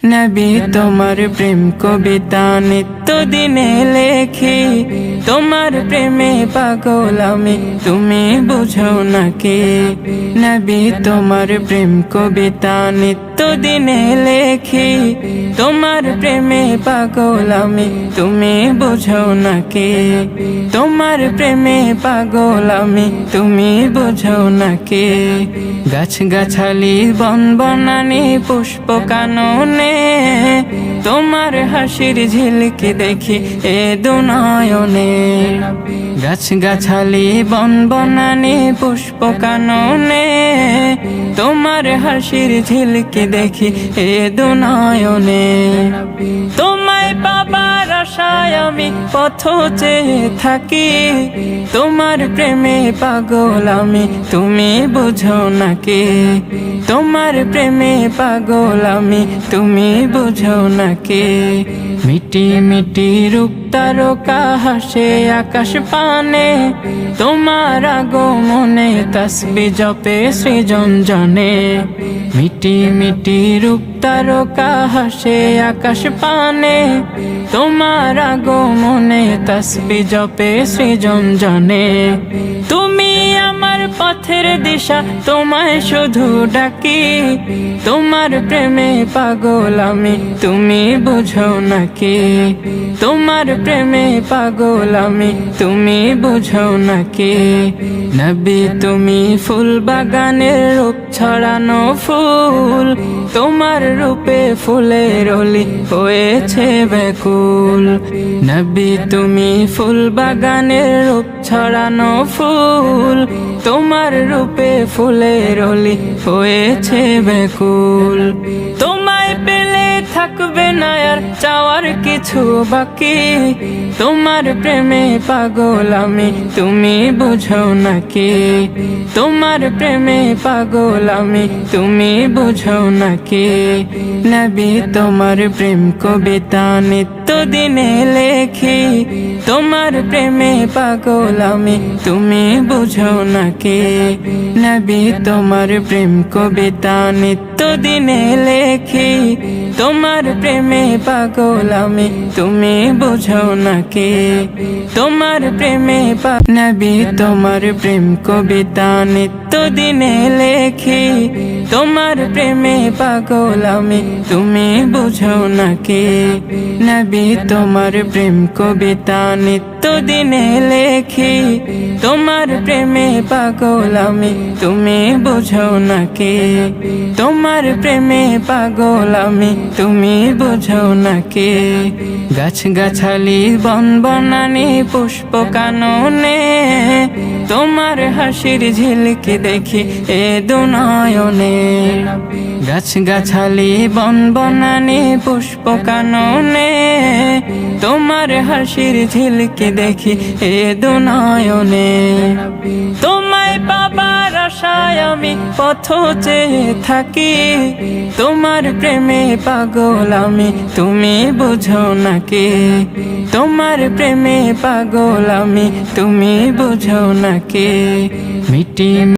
নবী তোমার প্রেম কবিতা নিত্য দিনে লেখি, তোমার প্রেমে পাগল আমি, তুমি বুঝো নাকি। নবী তোমার প্রেম কবিতা নিত্য দিনে লেখি, তোমার প্রেমে পাগল আমি, তুমি বুঝো নাকি। তোমার প্রেমে পাগল আমি, তুমি বুঝো নাকি। গাছ গাছালি বন বনানি পুষ্প কাননে, তোমার হাসির ঝিলকি দেখি এ দুনয়নে। গাছ গাছালি বন বনানি পুষ্প কাননে, তোমার হাসির ঝিলকি দেখি এ দুনয়নে। তোমায় পাবার আশায় আমি পথ চেয়ে থাকি, তোমার প্রেমে পাগল আমি, তুমি বুঝো নাকি। তোমার প্রেমে পাগল আমি, তুমি বুঝো নাকি। মিটি মিটি রূপ তারকা হাসে আকাশ পানে, তোমার আগমনে তাসবিহ জপে সৃজন জনে। মিটি মিটি রূপ তারকা হাসে আকাশ পানে, তোমার আগমনে তাসবিহ জপে সৃজন জনে। তুমি আমার পথের দিশা, তোমায় শুধু ডাকি, তোমার প্রেমে পাগল আমি, তুমি বুঝো নাকি। তোমার প্রেমে পাগল আমি, তুমি বুঝো নাকি। নবী তুমি ফুল বাগানের রূপ ছড়ানো ফুল, তোমার রূপে ফুলের অলি হয়েছে ব্যাকুল। নবী তুমি ফুল বাগানের রূপ ছড়ানো ফুল, তোমার রূপে ফুলের অলি হয়েছে ব্যাকুল। তোমায় পেলে থাকবে না আর চাওয়ার কিছু বাকি, তোমার প্রেমে পাগল আমি, তুমি বুঝো নাকি। তোমার প্রেমে পাগল আমি, তুমি বুঝো নাকি। নবী তোমার প্রেম কবিতা নিত্য দিনে লেখি, তোমার প্রেমে পাগল আমি, তুমি বুঝো নাকি। নবী তোমার প্রেম কবিতা নিত্য দিনে লেখি, তোমার প্রেমে পাগল আমি, তুমি বুঝো নাকি। তোমার প্রেমে নবী তোমার প্রেম কবিতা নিত্য দিনে লেখি, তোমার প্রেমে পাগল আমি, তুমি বুঝো নাকি। নবী তোমার প্রেম কবিতা নিত্য দিনে লেখি, তোমার প্রেমে পাগল আমি, তুমি বুঝো নাকি। তোমার প্রেমে পাগল আমি, তুমি বুঝো নাকি। গাছ গাছালি বন বনানি পুষ্প কাননে, তোমার হাসির ঝিলকি দেখি এ দুনয়নে। গাছ গাছালি বন বনানি পুষ্প কাননে, তোমার হাসির ঝিলকি দেখি এ দুনয়নে। তোমায় পাবার আশায় আমি পথ চেয়ে থাকি, তোমার প্রেমে পাগল আমি, তুমি বুঝো নাকি। তোমার প্রেমে পাগল আমি, তুমি বুঝো নাকি। মিটি